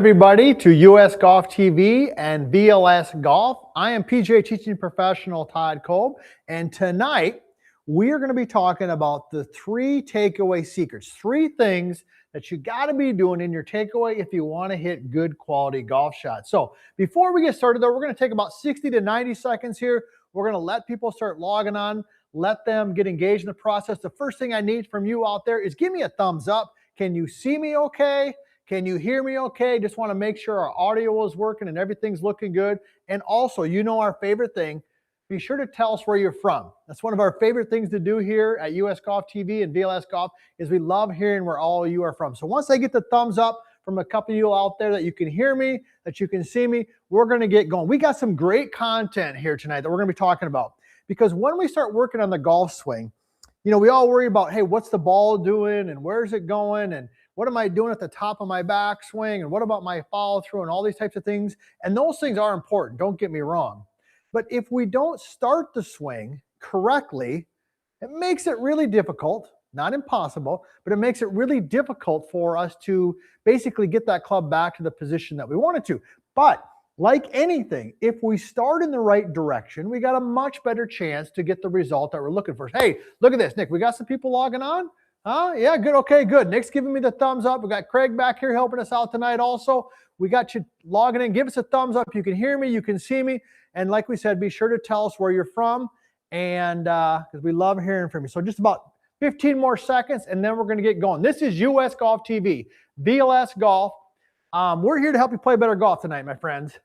Everybody to US Golf TV and VLS Golf. I am PGA teaching professional Todd Kolb, and tonight we are going to be talking about the 3 takeaway secrets, 3 things that you got to be doing in your takeaway if you want to hit good quality golf shots. So before we get started though, we're going to take about 60 to 90 seconds here. We're going to let people start logging on, let them get engaged in the process. The first thing I need from you out there is give me a thumbs up. Can you see me okay? Can you hear me okay? Just want to make sure our audio is working and everything's looking good. And also, you know our favorite thing, be sure to tell us where you're from. That's one of our favorite things to do here at US Golf TV and VLS Golf is we love hearing where all of you are from. So once I get the thumbs up from a couple of you out there that you can hear me, that you can see me, we're going to get going. We got some great content here tonight that we're going to be talking about. Because when we start working on the golf swing, you know, we all worry about, hey, what's the ball doing and where's it going and what am I doing at the top of my backswing? And what about my follow through and all these types of things? And those things are important. Don't get me wrong. But if we don't start the swing correctly, it makes it really difficult, not impossible, but it makes it really difficult for us to basically get that club back to the position that we want it to. But like anything, if we start in the right direction, we got a much better chance to get the result that we're looking for. Hey, look at this, Nick. We got some people logging on. Yeah, good. Okay, good. Nick's giving me the thumbs up. We got Craig back here helping us out tonight also. We got you logging in. Give us a thumbs up. You can hear me. You can see me. And like we said, be sure to tell us where you're from, and because we love hearing from you. So just about 15 more seconds, and then we're going to get going. This is US Golf TV, VLS Golf. We're here to help you play better golf tonight, my friends.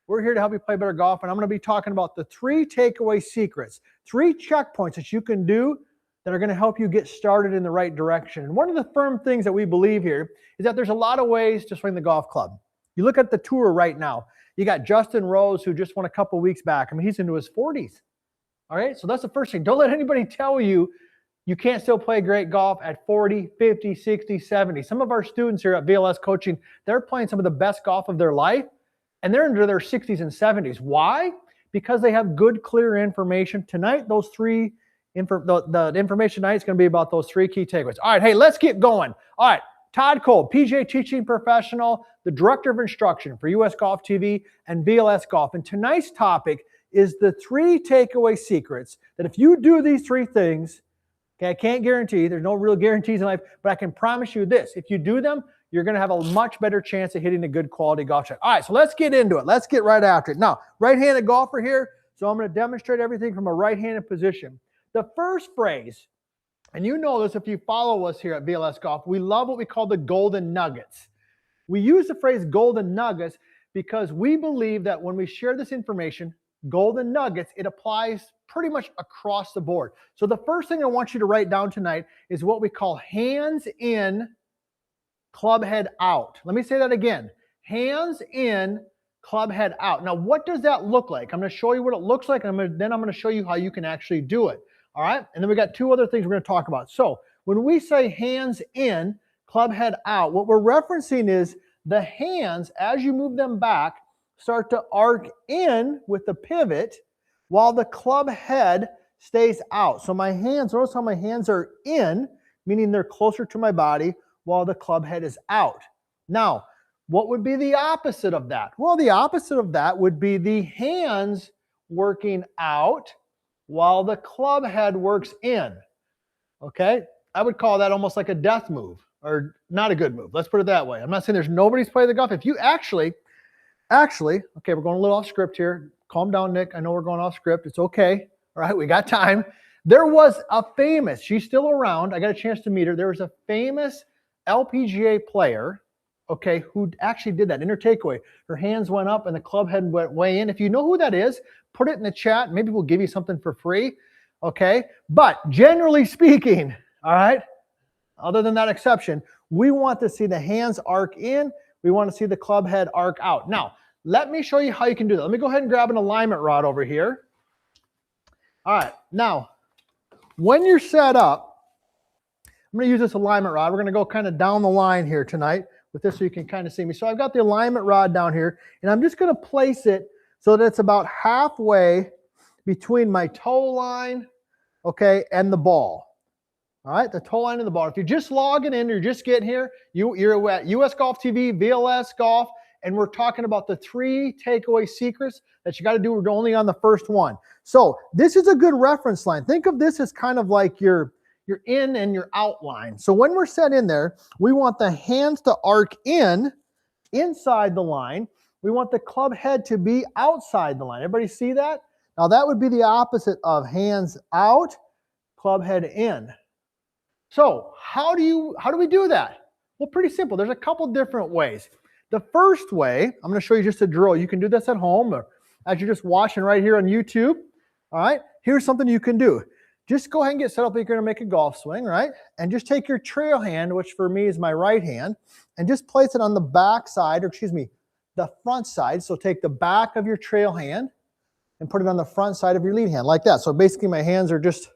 We're here to help you play better golf, and I'm going to be talking about the 3 takeaway secrets, 3 checkpoints that you can do that are going to help you get started in the right direction. And one of the firm things that we believe here is that there's a lot of ways to swing the golf club. You look at the tour right now. You got Justin Rose, who just won a couple weeks back. I mean, he's into his 40s. All right, so that's the first thing. Don't let anybody tell you you can't still play great golf at 40, 50, 60, 70. Some of our students here at VLS Coaching, they're playing some of the best golf of their life, and they're into their 60s and 70s. Why? Because they have good, clear information. Tonight, those 3 the information tonight is going to be about those 3 key takeaways. All right, hey, let's get going. All right, Todd Kolb, PGA teaching professional, the director of instruction for US Golf TV and VLS Golf. And tonight's topic is the 3 takeaway secrets that if you do these 3 things, okay, I can't guarantee, there's no real guarantees in life, but I can promise you this. If you do them, you're going to have a much better chance of hitting a good quality golf shot. All right, so let's get into it. Let's get right after it. Now, right-handed golfer here, so I'm going to demonstrate everything from a right-handed position. The first phrase, and you know this if you follow us here at VLS Golf, we love what we call the golden nuggets. We use the phrase golden nuggets because we believe that when we share this information, golden nuggets, it applies pretty much across the board. So the first thing I want you to write down tonight is what we call hands in, club head out. Let me say that again. Hands in, club head out. Now, what does that look like? I'm going to show you what it looks like, and then I'm going to show you how you can actually do it. All right, and then we got 2 other things we're going to talk about. So when we say hands in, club head out, what we're referencing is the hands, as you move them back, start to arc in with the pivot while the club head stays out. So my hands, notice how my hands are in, meaning they're closer to my body, while the club head is out. Now, what would be the opposite of that? Well, the opposite of that would be the hands working out while the club head works in. Okay? I would call that almost like a death move, or not a good move. Let's put it that way. I'm not saying there's nobody's playing the golf. If you actually, okay, we're going a little off script here. Calm down, Nick. I know we're going off script. It's okay. All right, we got time. There was a famous, she's still around. I got a chance to meet her. There was a famous LPGA player, okay, who actually did that in her takeaway. Her hands went up and the club head went way in. If you know who that is, put it in the chat. Maybe we'll give you something for free, okay? But generally speaking, all right, other than that exception, we want to see the hands arc in. We want to see the club head arc out. Now, let me show you how you can do that. Let me go ahead and grab an alignment rod over here. All right, now, when you're set up, I'm going to use this alignment rod. We're going to go kind of down the line here tonight with this so you can kind of see me. So I've got the alignment rod down here, and I'm just going to place it so that it's about halfway between my toe line, okay, and the ball. All right, the toe line and the ball. If you're just logging in, you're just getting here, you're at US Golf TV, VLS Golf, and we're talking about the 3 takeaway secrets that you got to do only on the first one. So this is a good reference line. Think of this as kind of like your in and your out line. So when we're set in there, we want the hands to arc inside the line. We want the club head to be outside the line. Everybody see that? Now that would be the opposite of hands out, club head in. So how do we do that? Well, pretty simple. There's a couple different ways. The first way, I'm going to show you just a drill. You can do this at home or as you're just watching right here on YouTube. All right, here's something you can do. Just go ahead and get set up like you're going to make a golf swing, right? And just take your trail hand, which for me is my right hand, and just place it on the back side, or excuse me, the front side. So take the back of your trail hand and put it on the front side of your lead hand like that. So basically my hands are just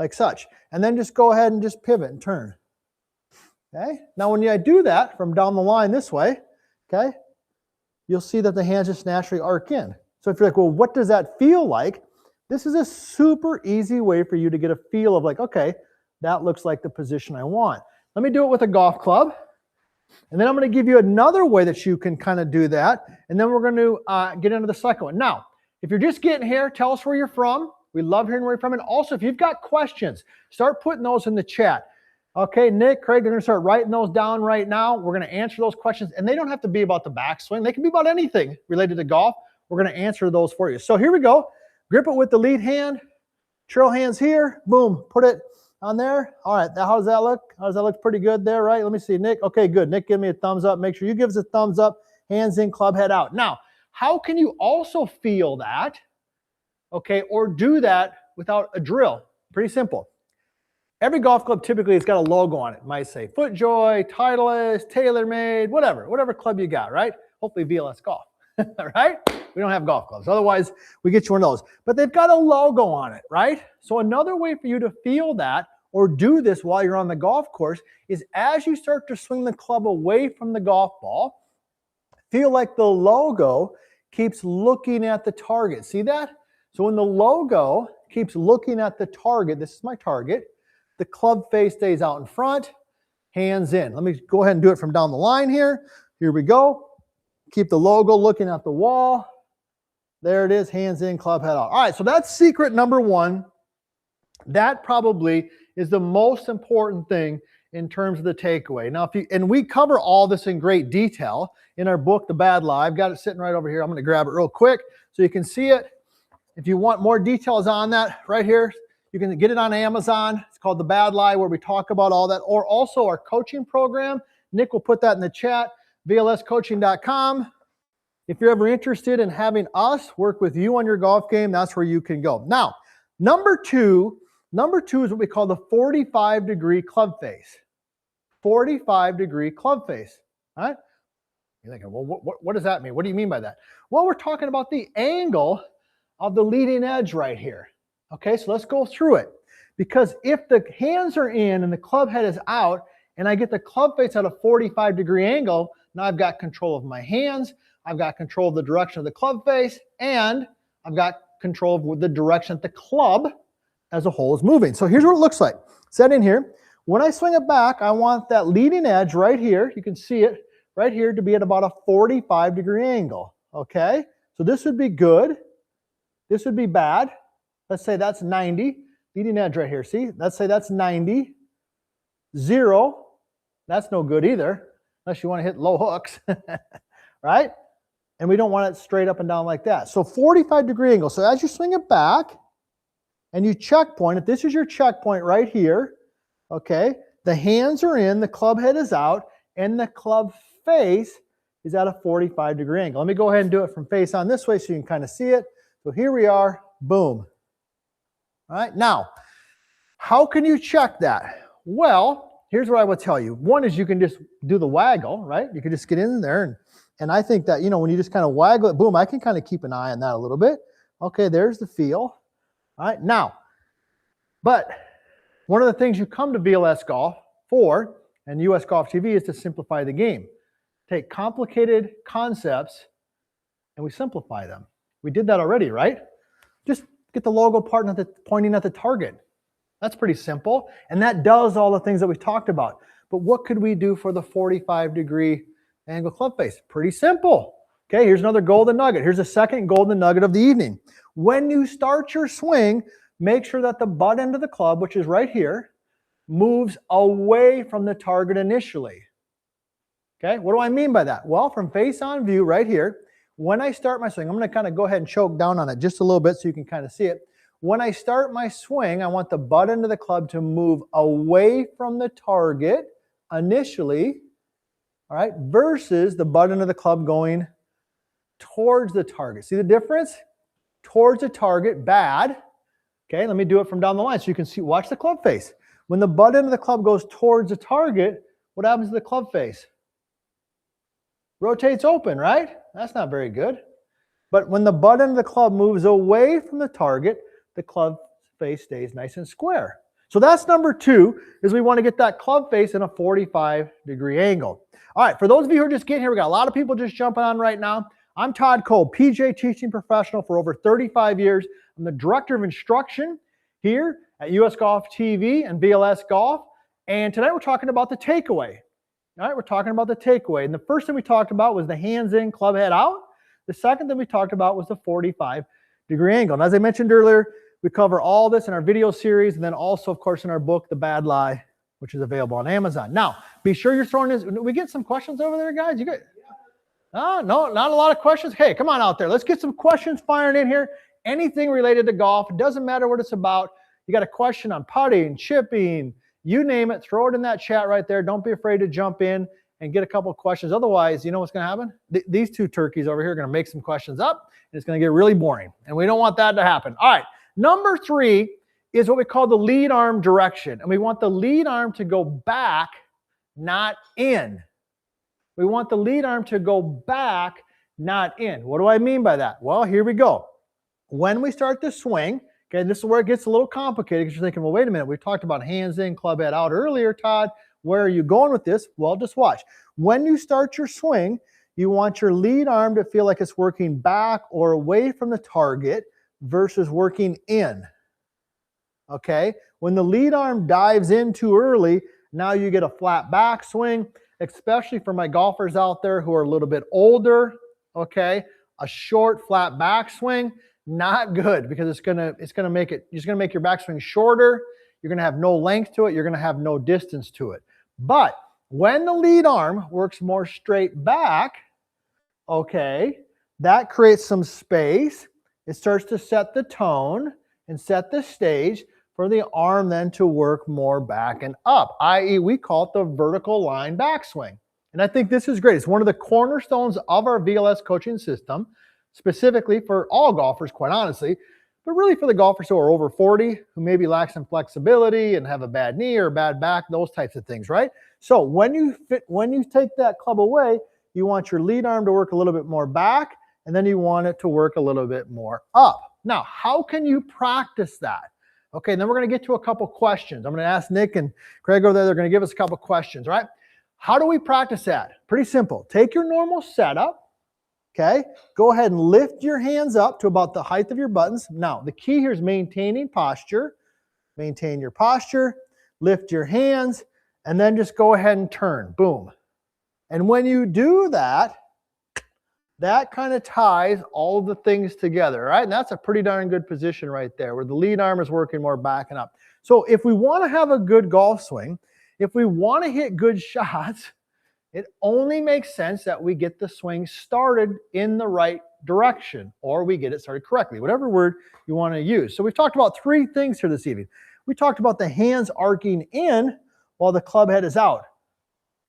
like such. And then just go ahead and just pivot and turn. Okay? Now when I do that from down the line this way, okay, you'll see that the hands just naturally arc in. So if you're like, well, what does that feel like? This is a super easy way for you to get a feel of like, okay, that looks like the position I want. Let me do it with a golf club. And then I'm going to give you another way that you can kind of do that. And then we're going to get into the second one. Now, if you're just getting here, tell us where you're from. We love hearing where you're from. And also, if you've got questions, start putting those in the chat. Okay, Nick, Craig, they're going to start writing those down right now. We're going to answer those questions. And they don't have to be about the backswing. They can be about anything related to golf. We're going to answer those for you. So here we go. Grip it with the lead hand. Trail hands here. Boom. Put it on there. All right. How does that look? How does that look? Pretty good there, right? Let me see. Nick. Okay, good. Nick, give me a thumbs up. Make sure you give us a thumbs up. Hands in, club head out. Now, how can you also feel that, okay, or do that without a drill? Pretty simple. Every golf club typically has got a logo on it. It might say FootJoy, Titleist, TaylorMade, whatever club you got, right? Hopefully VLS Golf, right? We don't have golf clubs. Otherwise, we get you one of those. But they've got a logo on it, right? So another way for you to feel that or do this while you're on the golf course is as you start to swing the club away from the golf ball, feel like the logo keeps looking at the target. See that? So when the logo keeps looking at the target, this is my target, the club face stays out in front, hands in. Let me go ahead and do it from down the line here. Here we go. Keep the logo looking at the wall. There it is, hands in, club head out. All right, so that's secret number 1. That probably is the most important thing in terms of the takeaway. Now, and we cover all this in great detail in our book, The Bad Lie. I've got it sitting right over here. I'm going to grab it real quick so you can see it. If you want more details on that, right here, you can get it on Amazon. It's called The Bad Lie, where we talk about all that. Or also our coaching program. Nick will put that in the chat, vlscoaching.com. If you're ever interested in having us work with you on your golf game, that's where you can go. Now, number two is what we call the 45-degree club face. 45-degree club face. All right? You're thinking, well, what does that mean? What do you mean by that? Well, we're talking about the angle of the leading edge right here. Okay, so let's go through it. Because if the hands are in and the club head is out, and I get the club face at a 45-degree angle, now I've got control of my hands, I've got control of the direction of the club face, and I've got control of the direction that the club as a whole is moving. So here's what it looks like. Set in here. When I swing it back, I want that leading edge right here, you can see it right here, to be at about a 45-degree angle. Okay? So this would be good. This would be bad. Let's say that's 90. Leading edge right here. See? Let's say that's 90. 0. That's no good either, unless you want to hit low hooks. Right? And we don't want it straight up and down like that. So 45-degree angle. So as you swing it back and you checkpoint, if this is your checkpoint right here, okay, the hands are in, the club head is out, and the club face is at a 45-degree angle. Let me go ahead and do it from face on this way so you can kind of see it. So here we are. Boom. All right. Now, how can you check that? Well, here's what I would tell you. One is you can just do the waggle, right? You can just get in there and I think that, you know, when you just kind of waggle it, boom, I can kind of keep an eye on that a little bit. Okay, there's the feel. All right, now, but one of the things you come to VLS Golf for and US Golf TV is to simplify the game. Take complicated concepts and we simplify them. We did that already, right? Just get the logo pointing at the target. That's pretty simple. And that does all the things that we talked about. But what could we do for the 45-degree angle club face. Pretty simple. Okay, here's another golden nugget. Here's the second golden nugget of the evening. When you start your swing, make sure that the butt end of the club, which is right here, moves away from the target initially. Okay, what do I mean by that? Well, from face-on view right here, when I start my swing, I'm going to kind of go ahead and choke down on it just a little bit so you can kind of see it. When I start my swing, I want the butt end of the club to move away from the target initially, all right, versus the butt end of the club going towards the target. See the difference? Towards the target, bad. Okay, let me do it from down the line so you can see. Watch the club face. When the butt end of the club goes towards the target, what happens to the club face? Rotates open, right? That's not very good. But when the butt end of the club moves away from the target, the club face stays nice and square. So that's number 2, is we want to get that club face in a 45-degree angle. All right, for those of you who are just getting here, we got a lot of people just jumping on right now. I'm Todd Kolb, PGA teaching professional for over 35 years. I'm the director of instruction here at US Golf TV and VLS Golf. And tonight we're talking about the takeaway. All right, we're talking about the takeaway. And the first thing we talked about was the hands in, club head out. The second thing we talked about was the 45-degree angle. And as I mentioned earlier, we cover all this in our video series and then also, of course, in our book, The Bad Lie, which is available on Amazon. Now, be sure you're throwing in. We get some questions over there, guys? You got? Oh, no, not a lot of questions. Hey, come on out there. Let's get some questions firing in here. Anything related to golf. It doesn't matter what it's about. You got a question on putting, chipping, you name it, throw it in that chat right there. Don't be afraid to jump in and get a couple of questions. Otherwise, you know what's going to happen? These two turkeys over here are going to make some questions up, and it's going to get really boring. And we don't want that to happen. All right, number 3 is what we call the lead arm direction. And we want the lead arm to go back, not in. We want the lead arm to go back, not in. What do I mean by that? Well, here we go. When we start the swing, okay, this is where it gets a little complicated because you're thinking, well, wait a minute. We talked about hands in, club head out earlier, Todd. Where are you going with this? Well, just watch. When you start your swing, you want your lead arm to feel like it's working back or away from the target versus working in. Okay? When the lead arm dives in too early, now you get a flat back swing, especially for my golfers out there who are a little bit older, okay? A short flat back swing, not good because it's gonna make your backswing shorter. You're gonna have no length to it. You're gonna have no distance to it. But when the lead arm works more straight back, okay, that creates some space. It starts to set the tone and set the stage for the arm then to work more back and up, i.e. we call it the vertical line backswing. And I think this is great. It's one of the cornerstones of our VLS coaching system, specifically for all golfers, quite honestly, but really for the golfers who are over 40, who maybe lack some flexibility and have a bad knee or a bad back, those types of things, right? So when you take that club away, you want your lead arm to work a little bit more back, and then you want it to work a little bit more up. Now, how can you practice that? Okay, and then we're going to get to a couple questions. I'm going to ask Nick and Craig over there. They're going to give us a couple questions, right? How do we practice that? Pretty simple. Take your normal setup. Okay, go ahead and lift your hands up to about the height of your buttons. Now, the key here is maintaining posture. Maintain your posture, lift your hands, and then just go ahead and turn. Boom. And when you do that, that kind of ties all of the things together, right? And that's a pretty darn good position right there, where the lead arm is working more back and up. So if we want to have a good golf swing, if we want to hit good shots, it only makes sense that we get the swing started in the right direction, or we get it started correctly, whatever word you want to use. So we've talked about 3 things here this evening. We talked about the hands arcing in while the club head is out.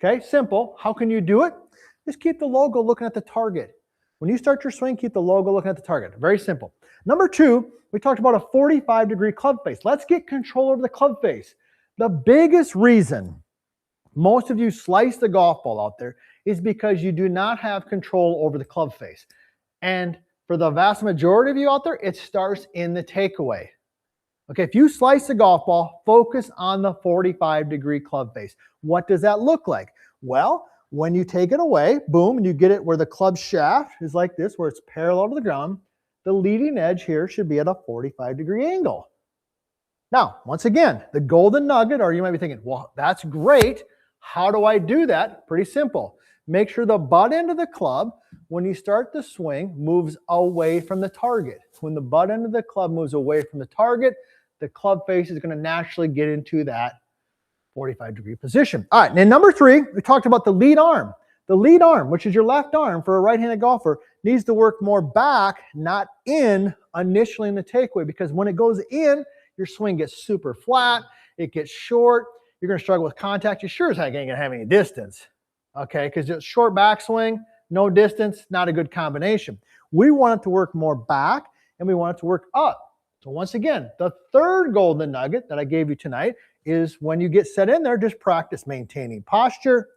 Okay, simple. How can you do it? Just keep the logo looking at the target. When you start your swing, keep the logo looking at the target. Very simple. Number 2, we talked about a 45-degree club face. Let's get control over the club face. The biggest reason most of you slice the golf ball out there is because you do not have control over the club face. And for the vast majority of you out there, it starts in the takeaway. Okay, if you slice the golf ball, focus on the 45-degree club face. What does that look like? Well, when you take it away, boom, and you get it where the club shaft is like this, where it's parallel to the ground, the leading edge here should be at a 45-degree angle. Now, once again, the golden nugget, or you might be thinking, well, that's great. How do I do that? Pretty simple. make sure the butt end of the club, when you start the swing, moves away from the target. When the butt end of the club moves away from the target, the club face is going to naturally get into that 45-degree position. All right, and then number 3, we talked about the lead arm. The lead arm, which is your left arm for a right-handed golfer, needs to work more back, not in initially in the takeaway, because when it goes in, your swing gets super flat, it gets short, you're going to struggle with contact. You sure as heck ain't going to have any distance, okay? Because just short backswing, no distance, not a good combination. We want it to work more back, and we want it to work up. So once again, the third golden nugget that I gave you tonight is when you get set in there, just practice maintaining posture,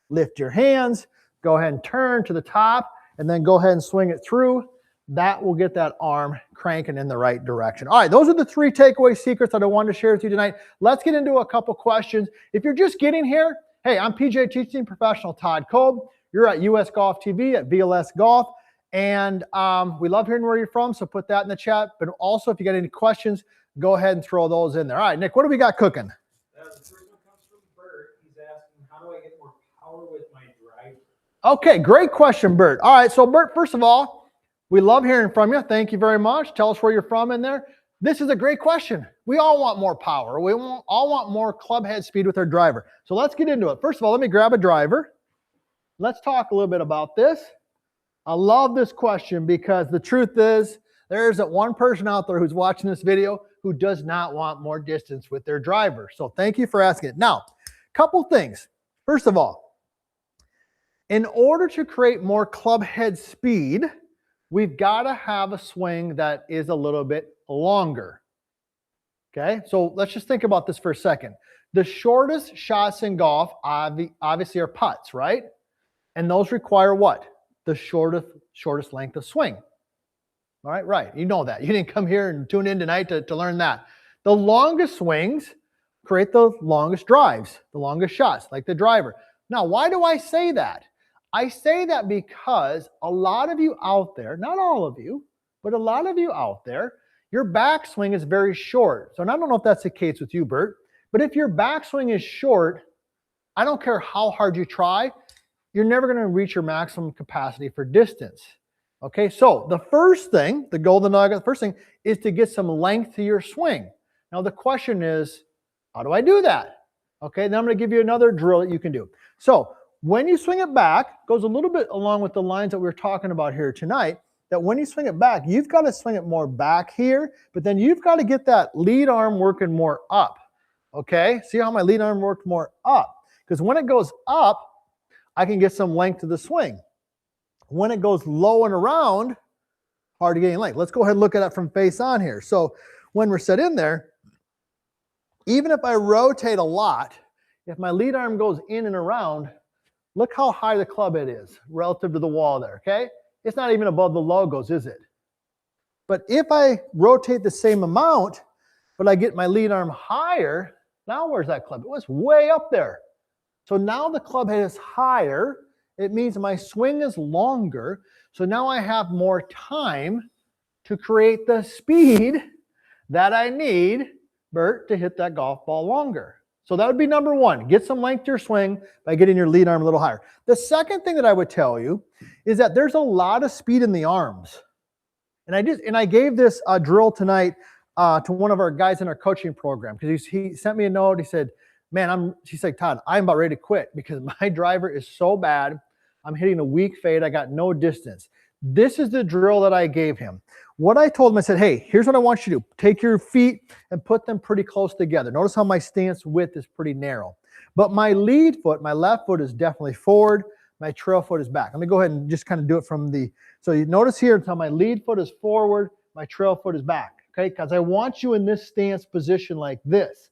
lift your hands, go ahead and turn to the top, and then go ahead and swing it through. That will get that arm cranking in the right direction. All right, those are the 3 takeaway secrets that I wanted to share with you tonight. Let's get into a couple questions. If you're just getting here, hey, I'm PGA teaching professional Todd Kolb. You're at US Golf TV at VLS Golf. And we love hearing where you're from, so put that in the chat. But also, if you got any questions, go ahead and throw those in there. All right, Nick, what do we got cooking? The first one comes from Bert. He's asking, how do I get more power with my driver? Okay, great question, Bert. All right, so Bert, first of all, we love hearing from you. Thank you very much. Tell us where you're from in there. This is a great question. We all want more power. We all want more club head speed with our driver. So let's get into it. First of all, let me grab a driver. Let's talk a little bit about this. I love this question because the truth is there isn't one person out there who's watching this video who does not want more distance with their driver. So thank you for asking it. Now, couple things. First of all, in order to create more club head speed, we've got to have a swing that is a little bit longer. Okay, so let's just think about this for a second. The shortest shots in golf obviously are putts, right? And those require what? The shortest length of swing. All right, right. You know that. You didn't come here and tune in tonight to learn that. The longest swings create the longest drives, the longest shots, like the driver. Now, why do I say that? I say that because a lot of you out there, not all of you, but a lot of you out there, your backswing is very short. So I don't know if that's the case with you, Bert, but if your backswing is short, I don't care how hard you try, you're never going to reach your maximum capacity for distance. Okay, so the first thing, the golden nugget, the first thing is to get some length to your swing. Now the question is, how do I do that? Okay, then I'm going to give you another drill that you can do. So when you swing it back, goes a little bit along with the lines that we were talking about here tonight, that when you swing it back, you've got to swing it more back here, but then you've got to get that lead arm working more up. Okay, see how my lead arm worked more up? Because when it goes up, I can get some length to the swing. When it goes low and around, hard to get any length. Let's go ahead and look at that from face on here. So when we're set in there, even if I rotate a lot, if my lead arm goes in and around, look how high the club head is relative to the wall there, okay? It's not even above the logos, is it? But if I rotate the same amount, but I get my lead arm higher, now where's that club? It was way up there. So now the club head is higher. It means my swing is longer. So now I have more time to create the speed that I need, Bert, to hit that golf ball longer. So that would be number one. Get some length to your swing by getting your lead arm a little higher. The second thing that I would tell you is that there's a lot of speed in the arms. And I gave this drill tonight to one of our guys in our coaching program because he sent me a note. He said, man, she's like, Todd, I'm about ready to quit because my driver is so bad. I'm hitting a weak fade. I got no distance. This is the drill that I gave him. What I told him, I said, hey, here's what I want you to do. Take your feet and put them pretty close together. Notice how my stance width is pretty narrow. But my lead foot, my left foot is definitely forward. My trail foot is back. Let me go ahead and just kind of do it from the, so you notice here until my lead foot is forward, my trail foot is back, okay? Because I want you in this stance position like this,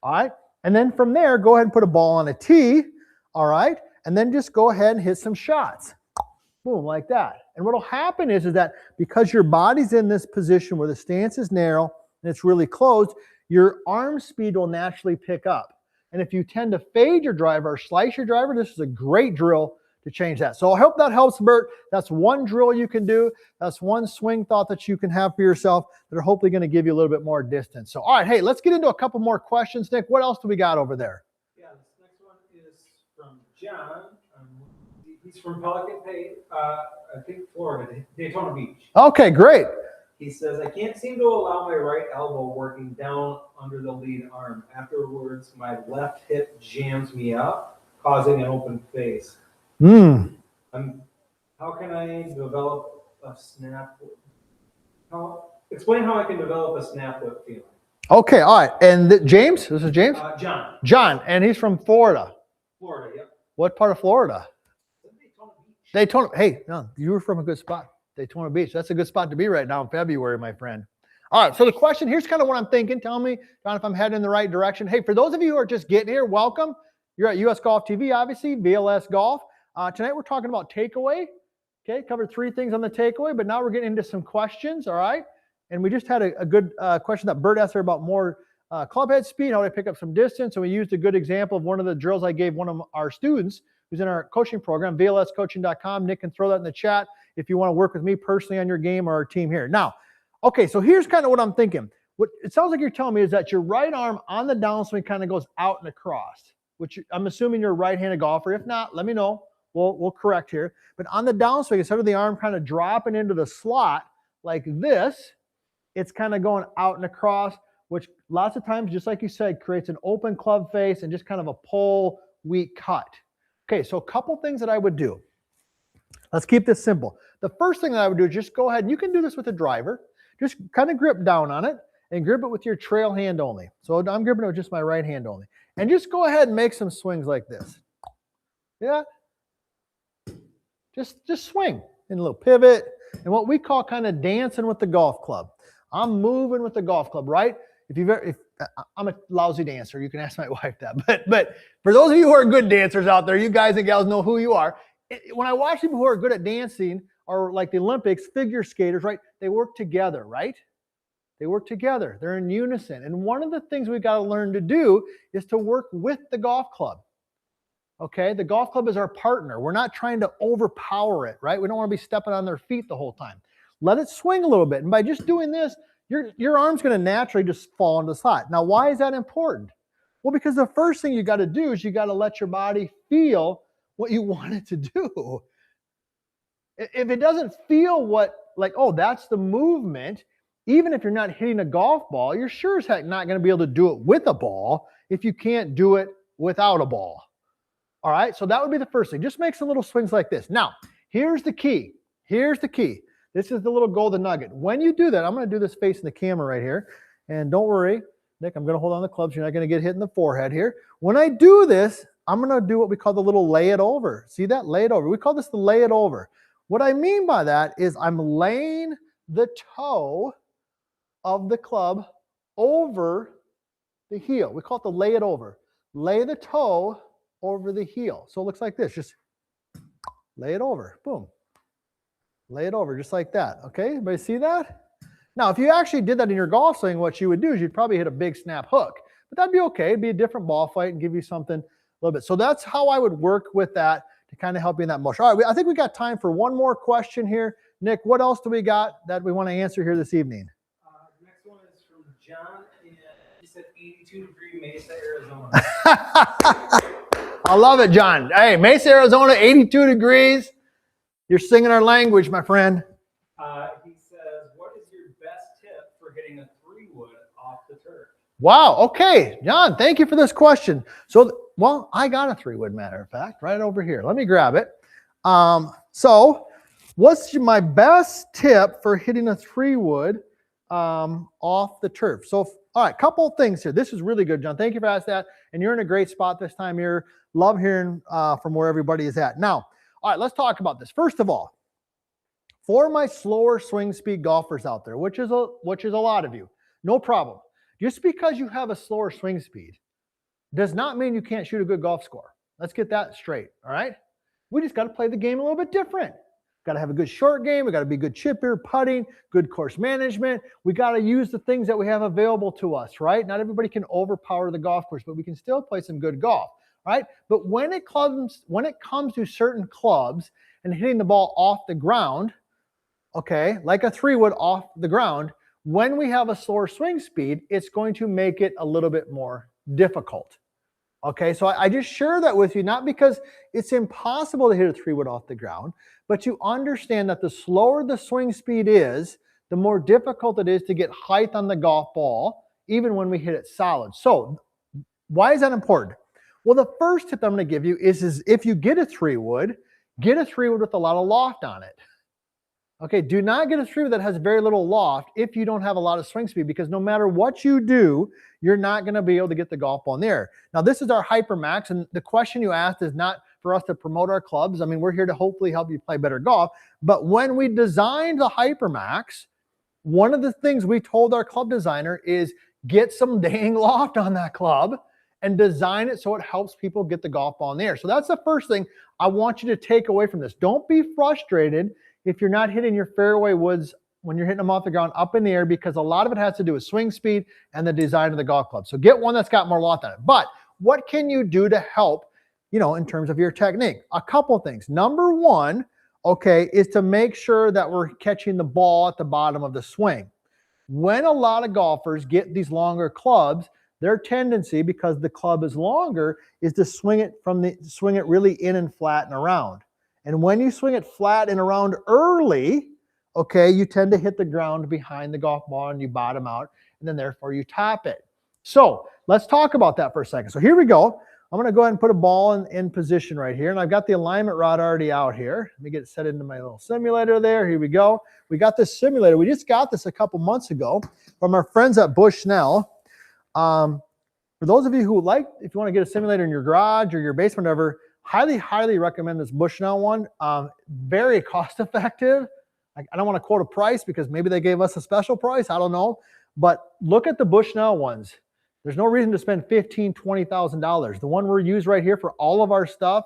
all right? And then from there, go ahead and put a ball on a tee, all right? And then just go ahead and hit some shots. Boom, like that. And what will happen is that because your body's in this position where the stance is narrow and it's really closed, your arm speed will naturally pick up. And if you tend to fade your driver or slice your driver, this is a great drill to change that. So I hope that helps, Bert. That's one drill you can do. That's one swing thought that you can have for yourself that are hopefully going to give you a little bit more distance. So, all right, hey, let's get into a couple more questions. Nick, what else do we got over there? Yeah, this next one is from John. He's from Pelican Bay, I think Florida, Daytona Beach. Okay, great. He says, I can't seem to allow my right elbow working down under the lead arm. Afterwards, my left hip jams me up, causing an open face. How can I develop a snap? Explain how I can develop a snap whip feeling. Okay, all right. And James? This is James? John. John, and he's from Florida. Florida, yep. What part of Florida? Daytona Beach. Daytona. Hey, no, you were from a good spot. Daytona Beach. That's a good spot to be right now in February, my friend. All right, so the question, here's kind of what I'm thinking. Tell me, John, if I'm heading in the right direction. Hey, for those of you who are just getting here, welcome. You're at US Golf TV, obviously, VLS Golf. Tonight we're talking about takeaway. Okay, covered 3 things on the takeaway, but now we're getting into some questions, all right? And we just had a good question that Bert asked her about more club head speed, how to pick up some distance. And we used a good example of one of the drills I gave one of our students who's in our coaching program, vlscoaching.com. Nick can throw that in the chat if you want to work with me personally on your game or our team here. Now, okay, so here's kind of what I'm thinking. What it sounds like you're telling me is that your right arm on the downswing kind of goes out and across, which I'm assuming you're a right-handed golfer. If not, let me know. We'll correct here. But on the downswing, instead of the arm kind of dropping into the slot like this, it's kind of going out and across, which lots of times, just like you said, creates an open club face and just kind of a pull, weak cut. Okay, so a couple things that I would do. Let's keep this simple. The first thing that I would do is just go ahead, and you can do this with a driver. Just kind of grip down on it and grip it with your trail hand only. So I'm gripping it with just my right hand only. And just go ahead and make some swings like this. Yeah. Just swing in a little pivot and what we call kind of dancing with the golf club. I'm moving with the golf club, right? I'm a lousy dancer, you can ask my wife that. But for those of you who are good dancers out there, you guys and gals know who you are. When I watch people who are good at dancing, or like the Olympics, figure skaters, right? They work together, right? They work together. They're in unison. And one of the things we've got to learn to do is to work with the golf club. Okay, the golf club is our partner. We're not trying to overpower it, right? We don't want to be stepping on their feet the whole time. Let it swing a little bit. And by just doing this, your arm's going to naturally just fall into the slot. Now, why is that important? Well, because the first thing you got to do is you got to let your body feel what you want it to do. If it doesn't feel oh, that's the movement, even if you're not hitting a golf ball, you're sure as heck not going to be able to do it with a ball if you can't do it without a ball. All right, so that would be the first thing. Just make some little swings like this. Now, here's the key. Here's the key. This is the little golden nugget. When you do that, I'm going to do this facing the camera right here. And don't worry, Nick, I'm going to hold on the clubs. You're not going to get hit in the forehead here. When I do this, I'm going to do what we call the little lay it over. See that? Lay it over. We call this the lay it over. What I mean by that is I'm laying the toe of the club over the heel. We call it the lay it over. Lay the toe over the heel. So it looks like this. Just lay it over. Boom. Lay it over just like that. Okay, everybody see that? Now, if you actually did that in your golf swing, what you would do is you'd probably hit a big snap hook. But that'd be okay. It'd be a different ball flight and give you something a little bit. So that's how I would work with that to kind of help you in that motion. All right, I think we got time for one more question here. Nick, what else do we got that we want to answer here this evening? The next one is from John, and he said 82-degree Mesa, Arizona. I love it, John. Hey, Mesa, Arizona, 82 degrees. You're singing our language, my friend. He says, what is your best tip for hitting a 3-wood off the turf? Wow. Okay, John, thank you for this question. So, well, I got a 3-wood, matter of fact, right over here. Let me grab it. So what's my best tip for hitting a 3-wood off the turf? So, all right, couple things here. This is really good, John. Thank you for asking that. And you're in a great spot this time here. Love hearing from where everybody is at. Now, all right, let's talk about this. First of all, for my slower swing speed golfers out there, which is a lot of you, no problem. Just because you have a slower swing speed does not mean you can't shoot a good golf score. Let's get that straight, all right? We just got to play the game a little bit different. Got to have a good short game. We got to be good chipper, putting, good course management. We got to use the things that we have available to us, right? Not everybody can overpower the golf course, but we can still play some good golf, right? But when it comes to certain clubs and hitting the ball off the ground, okay, like a 3-wood off the ground, when we have a slower swing speed, it's going to make it a little bit more difficult. Okay, so I just share that with you, not because it's impossible to hit a 3-wood off the ground, but you understand that the slower the swing speed is, the more difficult it is to get height on the golf ball, even when we hit it solid. So why is that important? Well, the first tip I'm going to give you is if you get a 3-wood, get a 3-wood with a lot of loft on it. Okay, do not get a 3-wood that has very little loft if you don't have a lot of swing speed, because no matter what you do, you're not going to be able to get the golf ball in the air. Now, this is our Hypermax, and the question you asked is not for us to promote our clubs. I mean, we're here to hopefully help you play better golf. But when we designed the Hypermax, one of the things we told our club designer is get some dang loft on that club and design it so it helps people get the golf ball in the air. So that's the first thing I want you to take away from this. Don't be frustrated if you're not hitting your fairway woods when you're hitting them off the ground up in the air, because a lot of it has to do with swing speed and the design of the golf club. So get one that's got more loft on it. But what can you do to help, in terms of your technique? A couple things. Number one, okay, is to make sure that we're catching the ball at the bottom of the swing. When a lot of golfers get these longer clubs, their tendency, because the club is longer, is to swing it really in and flat and around. And when you swing it flat and around early, okay, you tend to hit the ground behind the golf ball and you bottom out, and then therefore you top it. So let's talk about that for a second. So here we go. I'm going to go ahead and put a ball in position right here, and I've got the alignment rod already out here. Let me get it set into my little simulator there. Here we go. We got this simulator. We just got this a couple months ago from our friends at Bushnell. For those of you who if you want to get a simulator in your garage or your basement, whatever, highly recommend this Bushnell one. Very cost effective. I don't want to quote a price because maybe they gave us a special price. I don't know. But look at the Bushnell ones. There's no reason to spend $15,000, $20,000. The one we're used right here for all of our stuff,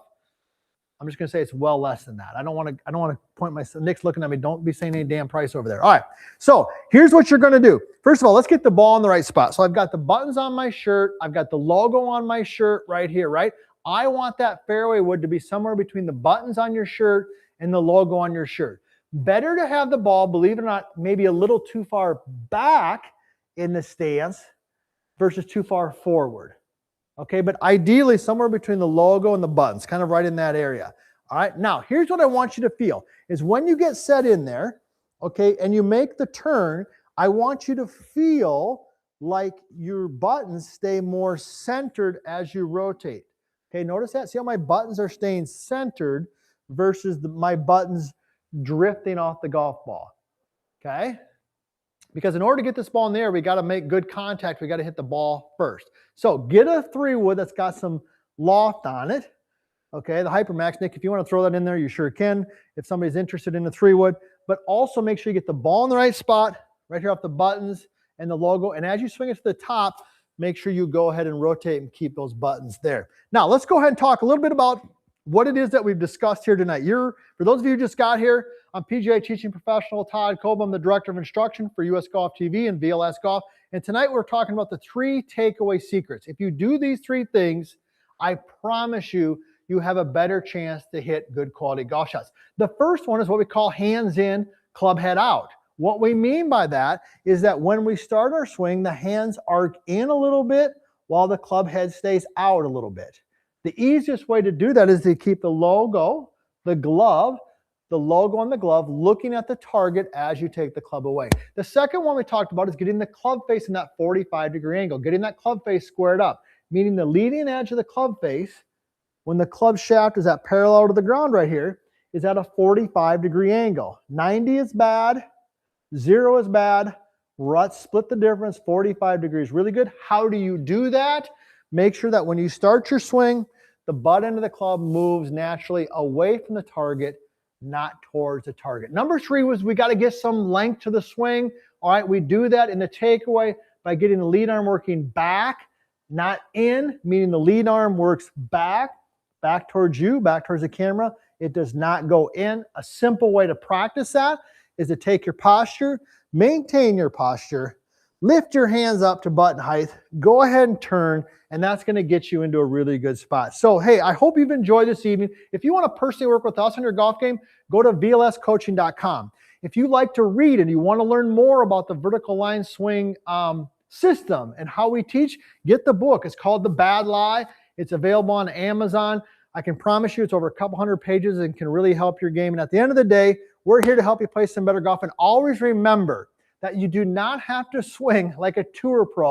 I'm just going to say it's well less than that. I don't want to point my, Nick's looking at me. Don't be saying any damn price over there. All right. So here's what you're going to do. First of all, let's get the ball in the right spot. So I've got the buttons on my shirt. I've got the logo on my shirt right here, right? I want that fairway wood to be somewhere between the buttons on your shirt and the logo on your shirt. Better to have the ball, believe it or not, maybe a little too far back in the stance versus too far forward. Okay, but ideally somewhere between the logo and the buttons, kind of right in that area. All right, now here's what I want you to feel, is when you get set in there, okay, and you make the turn, I want you to feel like your buttons stay more centered as you rotate. Okay, notice that? See how my buttons are staying centered versus my buttons drifting off the golf ball. Okay? Because in order to get this ball in the air, we got to make good contact. We got to hit the ball first. So get a 3-wood that's got some loft on it. Okay, the Hypermax. Nick, if you want to throw that in there, you sure can if somebody's interested in the 3-wood. But also make sure you get the ball in the right spot, right here off the buttons and the logo. And as you swing it to the top, make sure you go ahead and rotate and keep those buttons there. Now, let's go ahead and talk a little bit about what it is that we've discussed here tonight. For those of you who just got here, I'm PGA teaching professional Todd Kolb. I'm the Director of Instruction for US Golf TV and VLS Golf. And tonight we're talking about the 3 takeaway secrets. If you do these 3 things, I promise you, you have a better chance to hit good quality golf shots. The first one is what we call hands in, club head out. What we mean by that is that when we start our swing, the hands arc in a little bit while the club head stays out a little bit. The easiest way to do that is to keep the logo, the logo on the glove, looking at the target as you take the club away. The second one we talked about is getting the club face in that 45-degree angle, getting that club face squared up, meaning the leading edge of the club face, when the club shaft is at parallel to the ground right here, is at a 45-degree angle. 90 is bad, 0 is bad, split the difference, 45 degrees, really good. How do you do that? Make sure that when you start your swing, the butt end of the club moves naturally away from the target, not towards the target. Number 3 was we got to get some length to the swing. All right, we do that in the takeaway by getting the lead arm working back, not in, meaning the lead arm works back towards you, back towards the camera. It does not go in. A simple way to practice that is to take your posture, maintain your posture, lift your hands up to button height, go ahead and turn, and that's going to get you into a really good spot. So, hey, I hope you've enjoyed this evening. If you want to personally work with us on your golf game, go to vlscoaching.com. If you like to read and you want to learn more about the vertical line swing system and how we teach, get the book. It's called The Bad Lie. It's available on Amazon. I can promise you it's over a couple hundred pages and can really help your game. And at the end of the day, we're here to help you play some better golf. And always remember that you do not have to swing like a tour pro